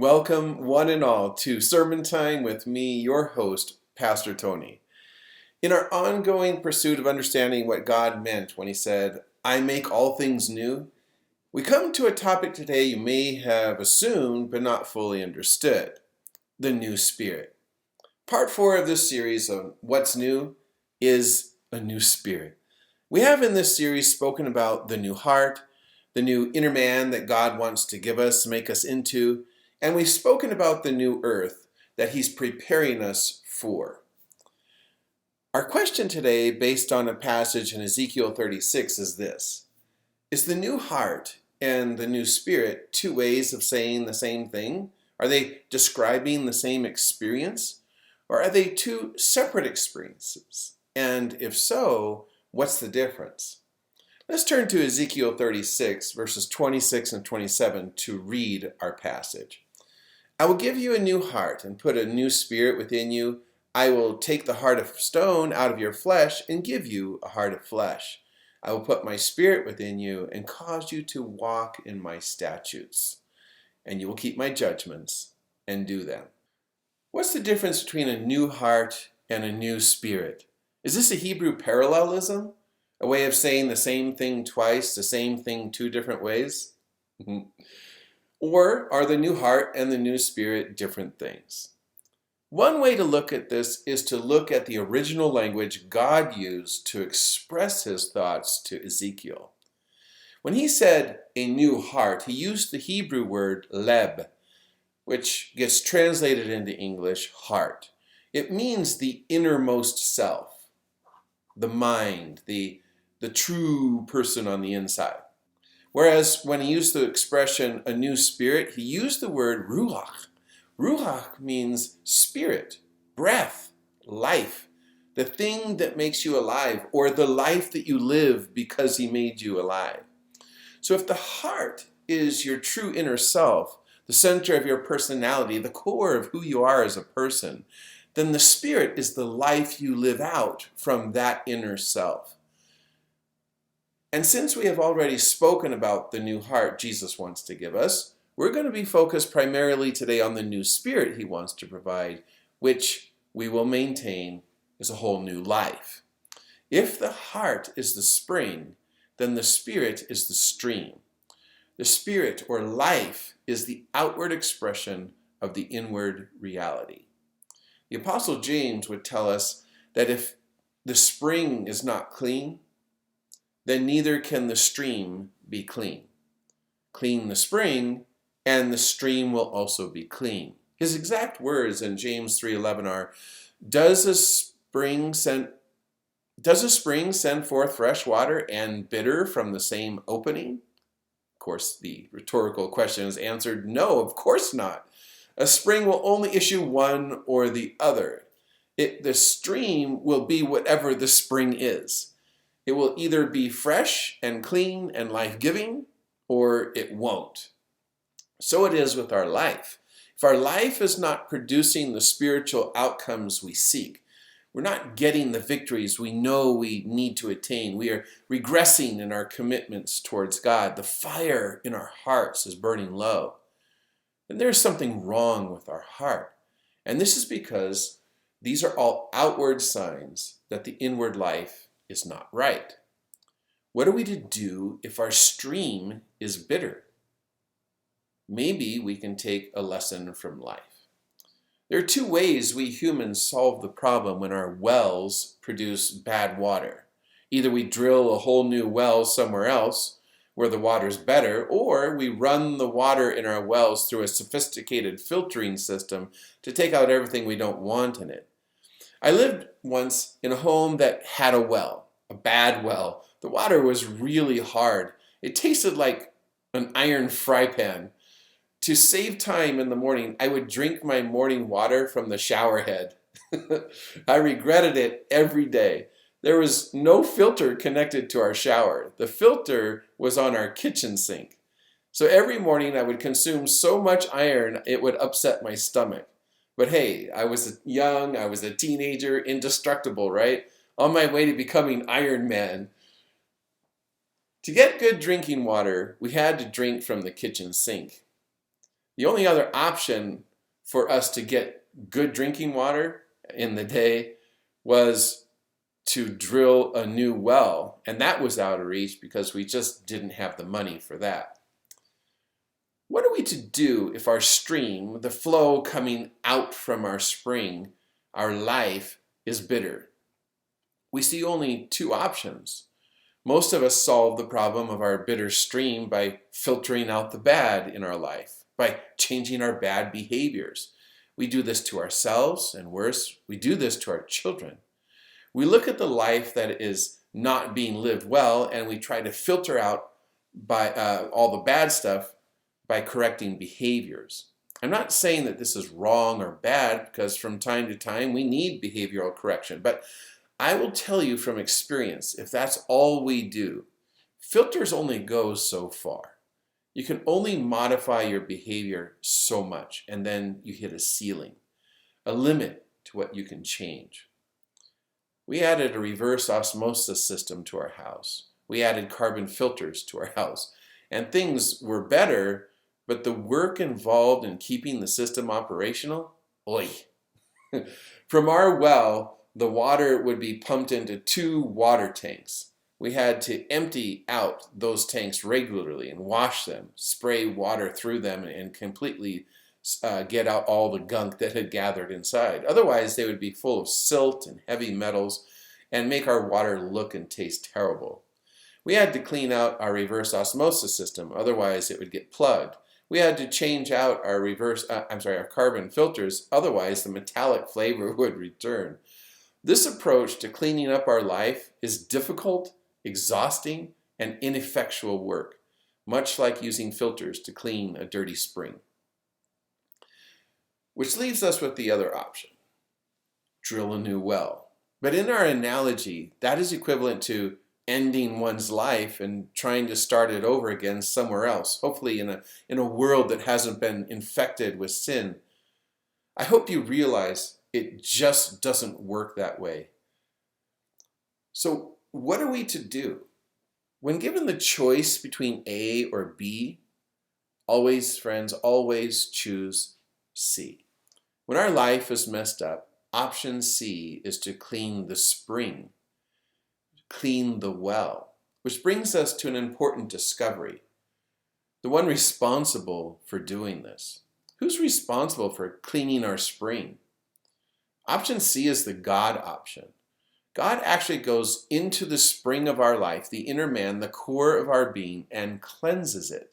Welcome, one and all, to Sermon Time with me, your host, Pastor Tony. In our ongoing pursuit of understanding what God meant when he said, "I make all things new," we come to a topic today you may have assumed but not fully understood: the new spirit. Part 4 of this series of What's New is a new spirit. We have in this series spoken about the new heart, the new inner man that God wants to give us, make us into, and we've spoken about the new earth that he's preparing us for. Our question today, based on a passage in Ezekiel 36, is this: is the new heart and the new spirit two ways of saying the same thing? Are they describing the same experience? Or are they two separate experiences? And if so, what's the difference? Let's turn to Ezekiel 36, verses 26 and 27 to read our passage. "I will give you a new heart and put a new spirit within you. I will take the heart of stone out of your flesh and give you a heart of flesh. I will put my spirit within you and cause you to walk in my statutes. And you will keep my judgments and do them." What's the difference between a new heart and a new spirit? Is this a Hebrew parallelism? A way of saying the same thing twice, the same thing two different ways? Or are the new heart and the new spirit different things? One way to look at this is to look at the original language God used to express his thoughts to Ezekiel. When he said a new heart, he used the Hebrew word leb, which gets translated into English heart. It means the innermost self, the mind, the true person on the inside. Whereas when he used the expression a new spirit, he used the word ruach. Ruach means spirit, breath, life, the thing that makes you alive, or the life that you live because he made you alive. So if the heart is your true inner self, the center of your personality, the core of who you are as a person, then the spirit is the life you live out from that inner self. And since we have already spoken about the new heart Jesus wants to give us, we're going to be focused primarily today on the new spirit he wants to provide, which we will maintain is a whole new life. If the heart is the spring, then the spirit is the stream. The spirit, or life, is the outward expression of the inward reality. The Apostle James would tell us that if the spring is not clean, then neither can the stream be clean. Clean the spring, and the stream will also be clean. His exact words in James 3:11 are, Does a spring send forth fresh water and bitter from the same opening? Of course, the rhetorical question is answered, no, of course not. A spring will only issue one or the other. The stream will be whatever the spring is. It will either be fresh and clean and life-giving, or it won't. So it is with our life. If our life is not producing the spiritual outcomes we seek, we're not getting the victories we know we need to attain. We are regressing in our commitments towards God. The fire in our hearts is burning low. And there's something wrong with our heart. And this is because these are all outward signs that the inward life is not right. What are we to do if our stream is bitter? Maybe we can take a lesson from life. There are two ways we humans solve the problem when our wells produce bad water. Either we drill a whole new well somewhere else where the water's better, or we run the water in our wells through a sophisticated filtering system to take out everything we don't want in it. I lived once in a home that had a well, a bad well. The water was really hard. It tasted like an iron fry pan. To save time in the morning, I would drink my morning water from the shower head. I regretted it every day. There was no filter connected to our shower. The filter was on our kitchen sink. So every morning I would consume so much iron it would upset my stomach. But hey, I was young, I was a teenager, indestructible, right? On my way to becoming Iron Man. To get good drinking water, we had to drink from the kitchen sink. The only other option for us to get good drinking water in the day was to drill a new well, and that was out of reach because we just didn't have the money for that. What are we to do if our stream, the flow coming out from our spring, our life, is bitter? We see only two options. Most of us solve the problem of our bitter stream by filtering out the bad in our life, by changing our bad behaviors. We do this to ourselves, and worse, we do this to our children. We look at the life that is not being lived well, and we try to filter out by all the bad stuff by correcting behaviors. I'm not saying that this is wrong or bad, because from time to time we need behavioral correction, but I will tell you from experience, if that's all we do, filters only go so far. You can only modify your behavior so much, and then you hit a ceiling, a limit to what you can change. We added a reverse osmosis system to our house. We added carbon filters to our house, and things were better, but the work involved in keeping the system operational, oy. From our well, the water would be pumped into 2 water tanks. We had to empty out those tanks regularly and wash them, spray water through them, and completely get out all the gunk that had gathered inside. Otherwise, they would be full of silt and heavy metals and make our water look and taste terrible. We had to clean out our reverse osmosis system, otherwise it would get plugged. We had to change out our our carbon filters, otherwise the metallic flavor would return. This approach to cleaning up our life is difficult, exhausting, and ineffectual work, much like using filters to clean a dirty spring. Which leaves us with the other option, drill a new well. But in our analogy, that is equivalent to ending one's life and trying to start it over again somewhere else, hopefully in a world that hasn't been infected with sin. I hope you realize it just doesn't work that way. So what are we to do? When given the choice between A or B, always, friends, always choose C. When our life is messed up, option C is to clean the spring, clean the well, which brings us to an important discovery. The one responsible for doing this. Who's responsible for cleaning our spring? Option C is the God option. God actually goes into the spring of our life, the inner man, the core of our being, and cleanses it.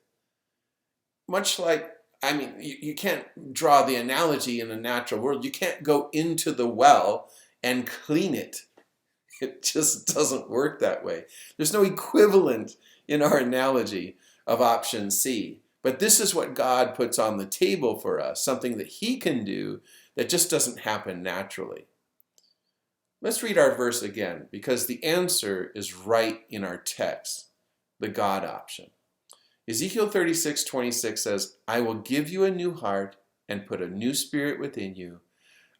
Much like I mean, you can't draw the analogy in the natural world. You can't go into the well and clean it. It just doesn't work that way. There's no equivalent in our analogy of option C. But this is what God puts on the table for us, something that he can do that just doesn't happen naturally. Let's read our verse again, because the answer is right in our text, the God option. Ezekiel 36:26 says, I will give you a new heart and put a new spirit within you.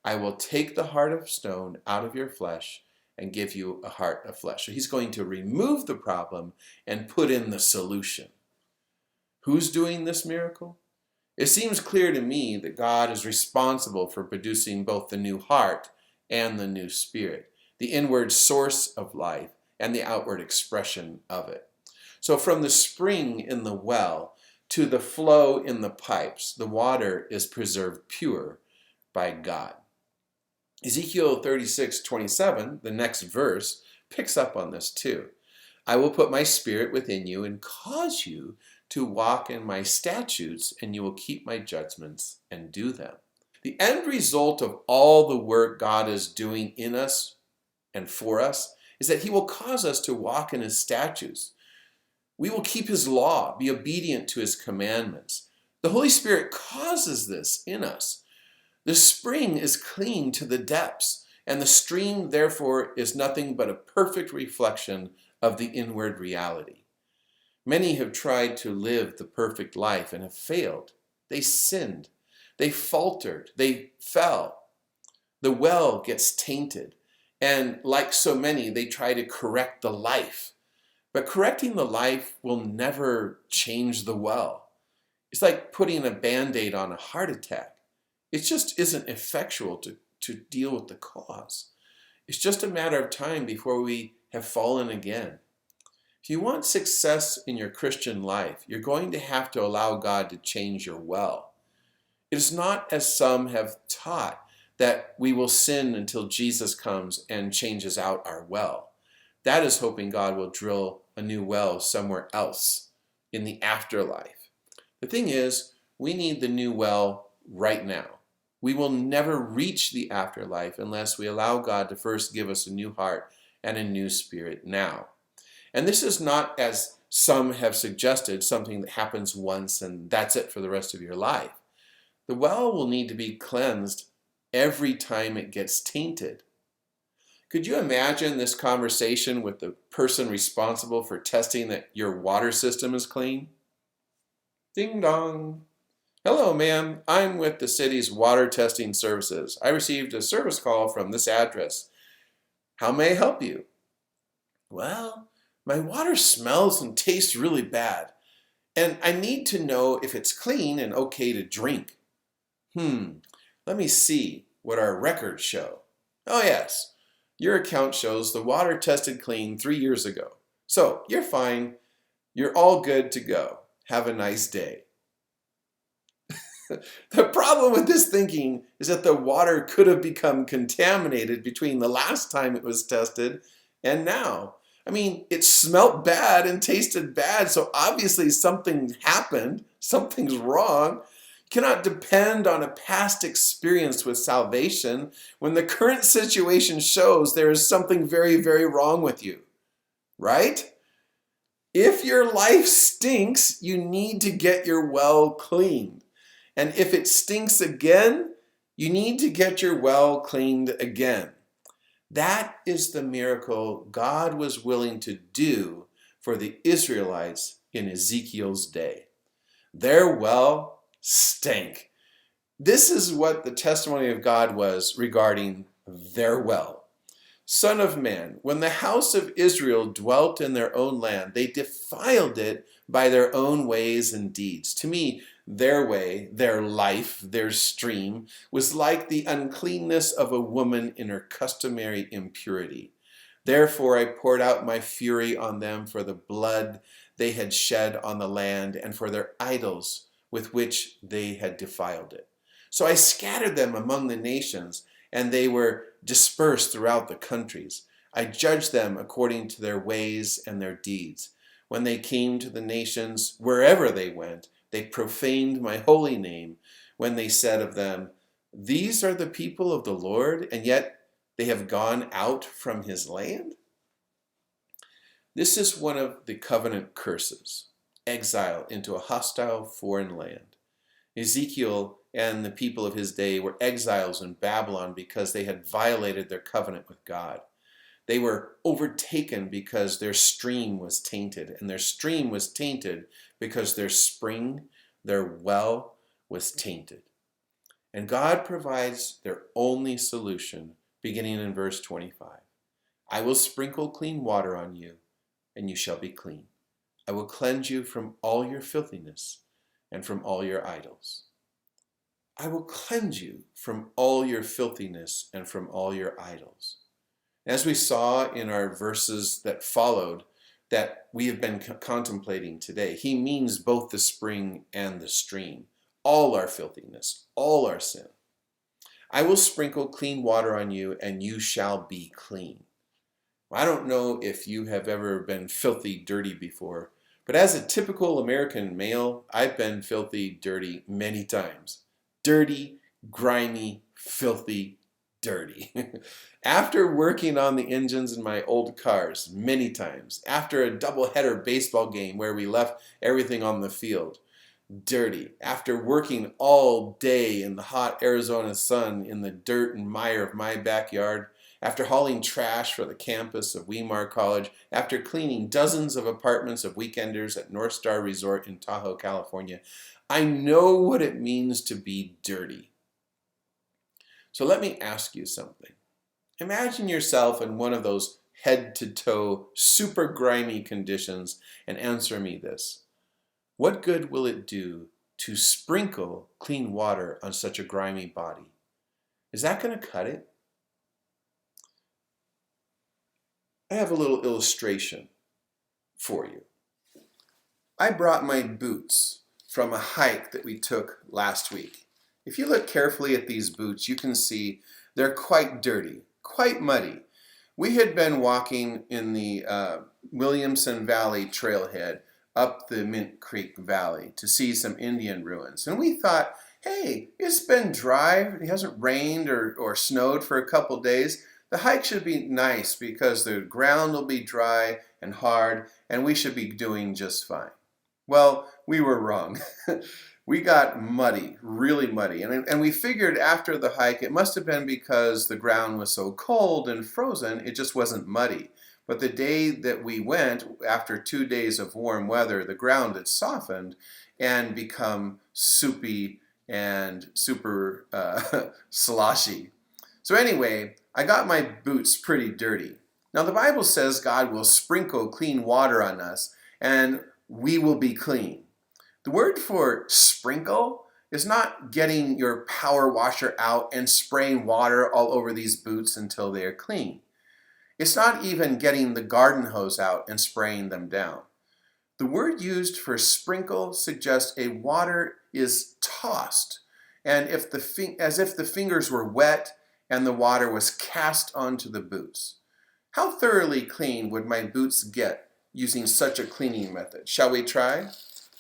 I will take the heart of stone out of your flesh and give you a heart of flesh. So he's going to remove the problem and put in the solution. Who's doing this miracle? It seems clear to me that God is responsible for producing both the new heart and the new spirit, the inward source of life and the outward expression of it. So from the spring in the well to the flow in the pipes, the water is preserved pure by God. Ezekiel 36:27, the next verse, picks up on this too. I will put my spirit within you and cause you to walk in my statutes, and you will keep my judgments and do them. The end result of all the work God is doing in us and for us is that he will cause us to walk in his statutes. We will keep his law, be obedient to his commandments. The Holy Spirit causes this in us. The spring is clean to the depths, and the stream, therefore, is nothing but a perfect reflection of the inward reality. Many have tried to live the perfect life and have failed. They sinned. They faltered. They fell. The well gets tainted. And like so many, they try to correct the life. But correcting the life will never change the well. It's like putting a Band-Aid on a heart attack. It just isn't effectual to deal with the cause. It's just a matter of time before we have fallen again. If you want success in your Christian life, you're going to have to allow God to change your well. It is not, as some have taught, that we will sin until Jesus comes and changes out our well. That is hoping God will drill a new well somewhere else in the afterlife. The thing is, we need the new well right now. We will never reach the afterlife unless we allow God to first give us a new heart and a new spirit now. And this is not, as some have suggested, something that happens once and that's it for the rest of your life. The well will need to be cleansed every time it gets tainted. Could you imagine this conversation with the person responsible for testing that your water system is clean? Ding dong. Hello, ma'am. I'm with the city's water testing services. I received a service call from this address. How may I help you? Well, my water smells and tastes really bad, and I need to know if it's clean and okay to drink. Let me see what our records show. Oh yes, your account shows the water tested clean 3 years ago. So you're fine. You're all good to go. Have a nice day. The problem with this thinking is that the water could have become contaminated between the last time it was tested and now. I mean, it smelt bad and tasted bad, so obviously something happened. Something's wrong. You cannot depend on a past experience with salvation when the current situation shows there is something very, very wrong with you. Right? If your life stinks, you need to get your well cleaned. And if it stinks again, you need to get your well cleaned again. That is the miracle God was willing to do for the Israelites in Ezekiel's day. Their well stank. This is what the testimony of God was regarding their well. Son of man, when the house of Israel dwelt in their own land, they defiled it by their own ways and deeds. To me, their way, their life, their stream, was like the uncleanness of a woman in her customary impurity. Therefore I poured out my fury on them for the blood they had shed on the land and for their idols with which they had defiled it. So I scattered them among the nations, and they were dispersed throughout the countries. I judged them according to their ways and their deeds. When they came to the nations, wherever they went, They profaned my holy name when they said of them, 'These are the people of the Lord, and yet they have gone out from his land.'" This is one of the covenant curses, exile into a hostile foreign land. Ezekiel and the people of his day were exiles in Babylon because they had violated their covenant with God. They were overtaken because their stream was tainted, and their stream was tainted because their spring, their well, was tainted. And God provides their only solution, beginning in verse 25. "I will sprinkle clean water on you, and you shall be clean. I will cleanse you from all your filthiness and from all your idols." I will cleanse you from all your filthiness and from all your idols. As we saw in our verses that followed, that we have been contemplating today, he means both the spring and the stream, all our filthiness, all our sin. "I will sprinkle clean water on you, and you shall be clean." I don't know if you have ever been filthy dirty before, but as a typical American male, I've been filthy dirty many times. Dirty, grimy, filthy, dirty. After working on the engines in my old cars many times, after a doubleheader baseball game where we left everything on the field, dirty. After working all day in the hot Arizona sun in the dirt and mire of my backyard, after hauling trash for the campus of Weimar College, after cleaning dozens of apartments of weekenders at North Star Resort in Tahoe, California, I know what it means to be dirty. So let me ask you something. Imagine yourself in one of those head-to-toe, super grimy conditions and answer me this. What good will it do to sprinkle clean water on such a grimy body? Is that going to cut it? I have a little illustration for you. I brought my boots from a hike that we took last week. If you look carefully at these boots, you can see they're quite dirty, quite muddy. We had been walking in the Williamson Valley trailhead up the Mint Creek Valley to see some Indian ruins. And we thought, hey, it's been dry, it hasn't rained or snowed for a couple days. The hike should be nice because the ground will be dry and hard and we should be doing just fine. Well, we were wrong. We got muddy, really muddy. And we figured after the hike it must have been because the ground was so cold and frozen, it just wasn't muddy. But the day that we went, after 2 days of warm weather, the ground had softened and become soupy and super sloshy. So anyway, I got my boots pretty dirty. Now the Bible says God will sprinkle clean water on us and we will be clean. The word for sprinkle is not getting your power washer out and spraying water all over these boots until they are clean. It's not even getting the garden hose out and spraying them down. The word used for sprinkle suggests a water is tossed, and as if the fingers were wet and the water was cast onto the boots. How thoroughly clean would my boots get using such a cleaning method? Shall we try?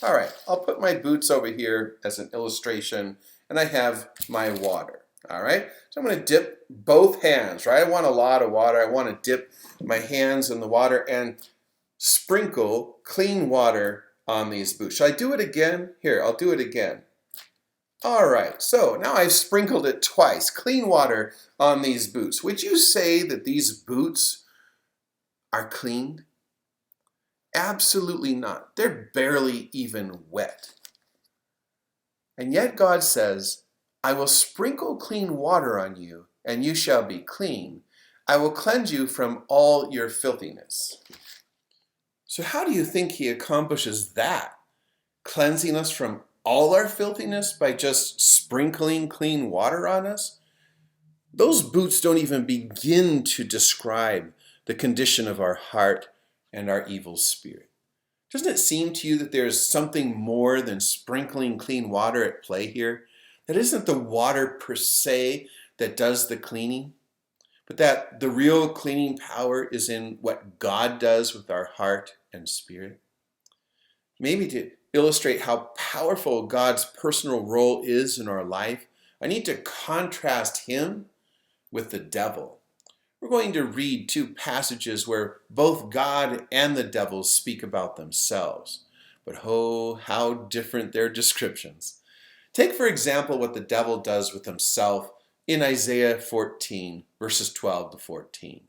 All right, I'll put my boots over here as an illustration, and I have my water. All right, so I'm going to dip both hands, right? I want a lot of water. I want to dip my hands in the water and sprinkle clean water on these boots. Shall I do it again? Here, I'll do it again. All right, so now I've sprinkled it twice, clean water on these boots. Would you say that these boots are clean? Absolutely not. They're barely even wet. And yet God says, I will sprinkle clean water on you, and you shall be clean. I will cleanse you from all your filthiness. So how do you think he accomplishes that? Cleansing us from all our filthiness by just sprinkling clean water on us? Those boots don't even begin to describe the condition of our heart and our evil spirit. Doesn't it seem to you that there's something more than sprinkling clean water at play here? That isn't the water per se that does the cleaning, but that the real cleaning power is in what God does with our heart and spirit? Maybe illustrate how powerful God's personal role is in our life, I need to contrast him with the devil. We're going to read two passages where both God and the devil speak about themselves. But oh, how different their descriptions. Take, for example, what the devil does with himself in Isaiah 14, verses 12 to 14.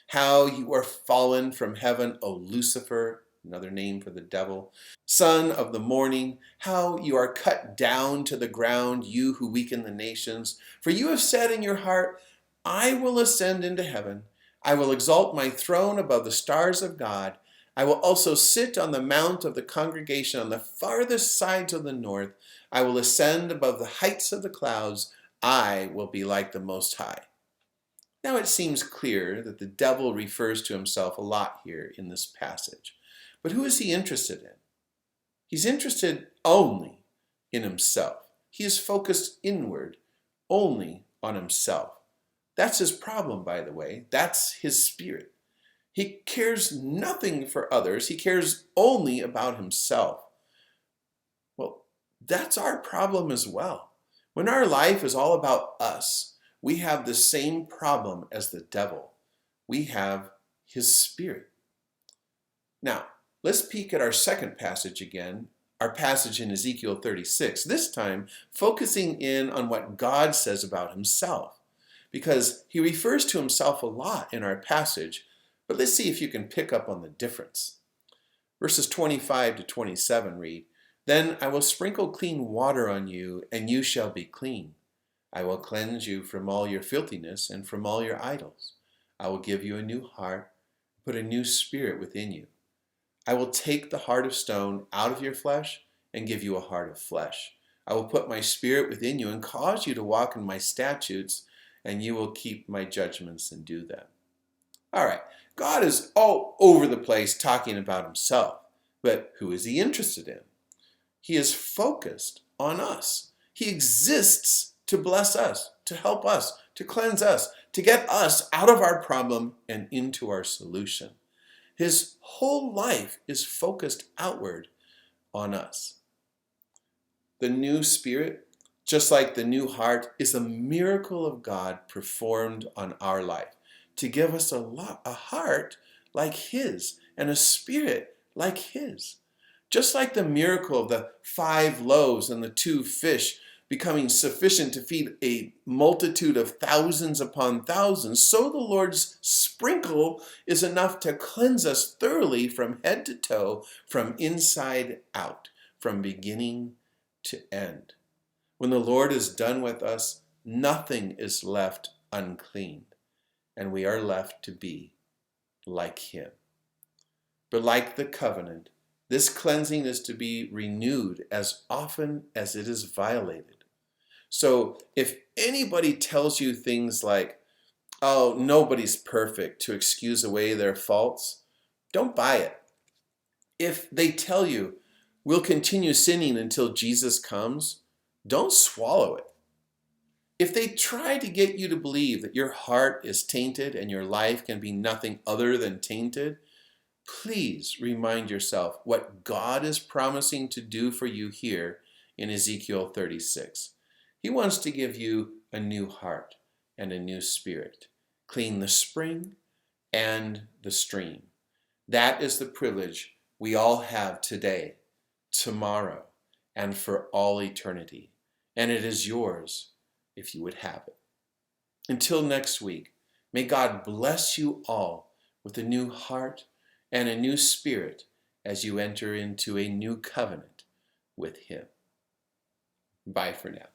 How you are fallen from heaven, O Lucifer, another name for the devil, son of the morning. How you are cut down to the ground, you who weaken the nations. For you have said in your heart, I will ascend into heaven. I will exalt my throne above the stars of God. I will also sit on the mount of the congregation on the farthest sides of the north. I will ascend above the heights of the clouds. I will be like the Most High. Now it seems clear that the devil refers to himself a lot here in this passage. But who is he interested in? He's interested only in himself. He is focused inward only on himself. That's his problem, by the way. That's his spirit. He cares nothing for others. He cares only about himself. Well, that's our problem as well. When our life is all about us, we have the same problem as the devil. We have his spirit. Now, let's peek at our second passage again, our passage in Ezekiel 36, this time focusing in on what God says about himself, because he refers to himself a lot in our passage, but let's see if you can pick up on the difference. Verses 25 to 27 read, Then I will sprinkle clean water on you, and you shall be clean. I will cleanse you from all your filthiness and from all your idols. I will give you a new heart, put a new spirit within you. I will take the heart of stone out of your flesh and give you a heart of flesh. I will put my spirit within you and cause you to walk in my statutes, and you will keep my judgments and do them. All right, God is all over the place talking about himself, but who is he interested in? He is focused on us. He exists to bless us, to help us, to cleanse us, to get us out of our problem and into our solution. His whole life is focused outward on us. The new spirit, just like the new heart, is a miracle of God performed on our life to give us a heart like his and a spirit like his. Just like the miracle of the 5 loaves and the 2 fish becoming sufficient to feed a multitude of thousands upon thousands, so the Lord's sprinkle is enough to cleanse us thoroughly from head to toe, from inside out, from beginning to end. When the Lord is done with us, nothing is left unclean, and we are left to be like him. But like the covenant, this cleansing is to be renewed as often as it is violated. So if anybody tells you things like, oh, nobody's perfect, to excuse away their faults, don't buy it. If they tell you, we'll continue sinning until Jesus comes, don't swallow it. If they try to get you to believe that your heart is tainted and your life can be nothing other than tainted, please remind yourself what God is promising to do for you here in Ezekiel 36. He wants to give you a new heart and a new spirit, clean the spring and the stream. That is the privilege we all have today, tomorrow, and for all eternity. And it is yours if you would have it. Until next week, may God bless you all with a new heart and a new spirit as you enter into a new covenant with him. Bye for now.